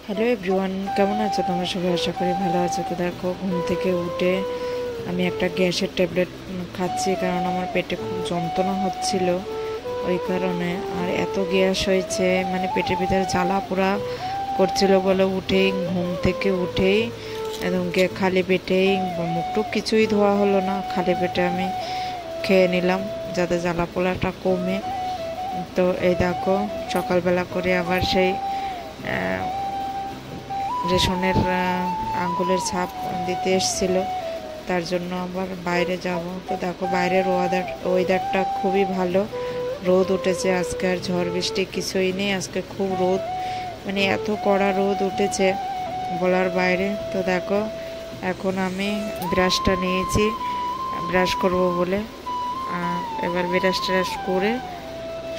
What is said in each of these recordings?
Hello everyone, কেমন আছো তোমরা সবাই? আশা করি ভালো আছো। তো দেখো, ঘুম থেকে উঠে আমি একটা গ্যাসের ট্যাবলেট খাচ্ছি, কারণ আমার পেটে খুব যন্ত্রণা হচ্ছিল ওই কারণে। আর এত গ্যাস হয়েছে, মানে পেটের ভিতরে জ্বালা পোড়া করছিল বলে উঠেই, ঘুম থেকে উঠেই একদম খালি পেটেই, মুখ টুক কিছুই ধোয়া হলো না, খালি পেটে আমি খেয়ে নিলাম যাতে জ্বালা পোড়াটা কমে। তো এই দেখো, সকালবেলা করে আবার সেই রেশনের আঙ্গুলের ছাপ দিতে এসেছিল, তার জন্য আবার বাইরে যাব। তো দেখো, বাইরের ওয়েদারটা খুবই ভালো, রোদ উঠেছে আজকে, আর ঝড় বৃষ্টি কিছুই নেই আজকে, খুব রোদ, মানে এত কড়া রোদ উঠেছে বলার বাইরে। তো দেখো, এখন আমি ব্রাশটা নিয়েছি ব্রাশ করব বলে। এবার ব্রাশ ট্রাশ করে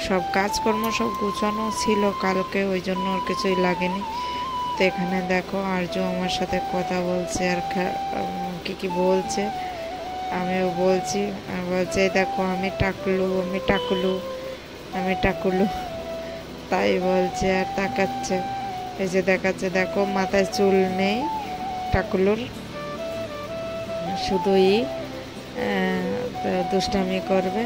সব কাজকর্ম সব গুছানো ছিল কালকে, ওই জন্য আর কিছুই লাগেনি। তো এখানে দেখো, আরজু আমার সাথে কথা বলছে আর কি কি বলছে, আমিও বলছি। আর বলছে, দেখো আমি টাকলু, আমি টাকলু, আমি টাকুলু, তাই বলছে আর তাকাচ্ছে। এই যে দেখাচ্ছে, দেখো মাথায় চুল নেই টাকুলুর, শুধুই দুষ্টামি করবে।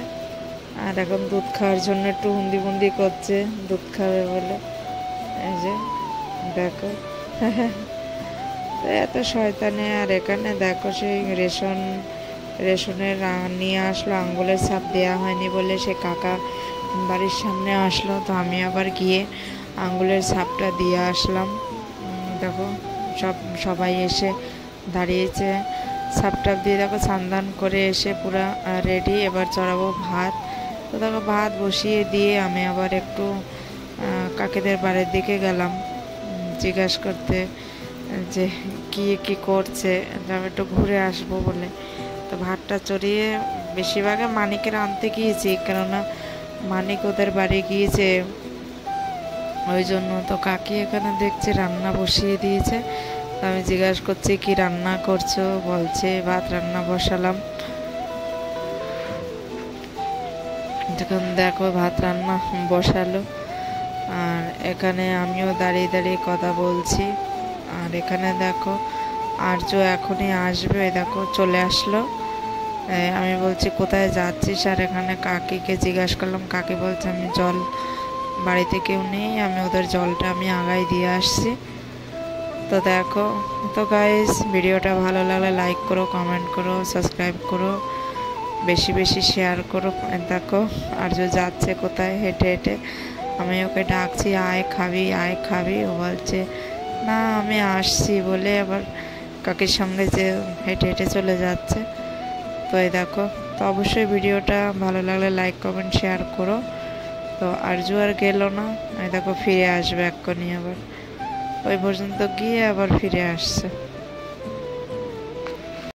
আর এখন দুধ খাওয়ার জন্য একটু হুন্দি বুন্দি করছে, দুধ খাবে বলে। এই যে দেখো, তো এত শয়তানে। আর এখানে দেখো, সেই রেশনের নিয়ে আসলো, আঙ্গুলের ছাপ দেওয়া হয়নি বলে সে কাকা বাড়ির সামনে আসলো, তো আমি আবার গিয়ে আঙ্গুলের ছাপটা দিয়ে আসলাম। দেখো, সবাই এসে দাঁড়িয়েছে, ছাপ টাপ দিয়ে দেখো স্নান করে এসে পুরা রেডি। এবার চড়াবো ভাত। তো দেখো, ভাত বসিয়ে দিয়ে আমি আবার একটু কাকিদের বাড়ির দিকে গেলাম জিজ্ঞাসা করতে যে কি কি করছে, আমি একটু ঘুরে আসবো বলে। তো ভাতটা চড়িয়ে বেশিরভাগে মানিকের আনতে গিয়েছি, কেননা মানিক ওদের বাড়ি গিয়েছে, ওই জন্য। তো কাকি এখানে দেখছি রান্না বসিয়ে দিয়েছে। আমি জিজ্ঞাসা করছি কি রান্না করছো, বলছে ভাত রান্না বসালাম। যখন দেখো ভাত রান্না বসালো, আর এখানে আমিও দাঁড়িয়ে দাঁড়িয়ে কথা বলছি। আর এখানে দেখো, আর্য এখনই আসবে, দেখো চলে আসলো। আমি বলছি কোথায় যাচ্ছিস, আর এখানে কাকিকে জিজ্ঞাসা করলাম, কাকি বলছে আমি জল, বাড়িতে কেউ নেই, আমি ওদের জলটা আমি আগায় দিয়ে আসছি। তো দেখো, তো গাইস, ভিডিওটা ভালো লাগলে লাইক করো, কমেন্ট করো, সাবস্ক্রাইব করো, বেশি বেশি শেয়ার করো। দেখো আর্য যাচ্ছে কোথায়, হেঁটে হেঁটে। আমি ওকে ডাকছি, আয় খাবি, আয় খাবি, ও বলছে না আমি আসছি বলে আবার কাকির সঙ্গে যে হেঁটে হেঁটে চলে যাচ্ছে। তো এই দেখো, তো অবশ্যই ভিডিওটা ভালো লাগলে লাইক কমেন্ট শেয়ার করো। তো আরজু আর গেল না, এই দেখো ফিরে আসবে এক্ষুনি, আবার ওই পর্যন্ত গিয়ে আবার ফিরে আসছে।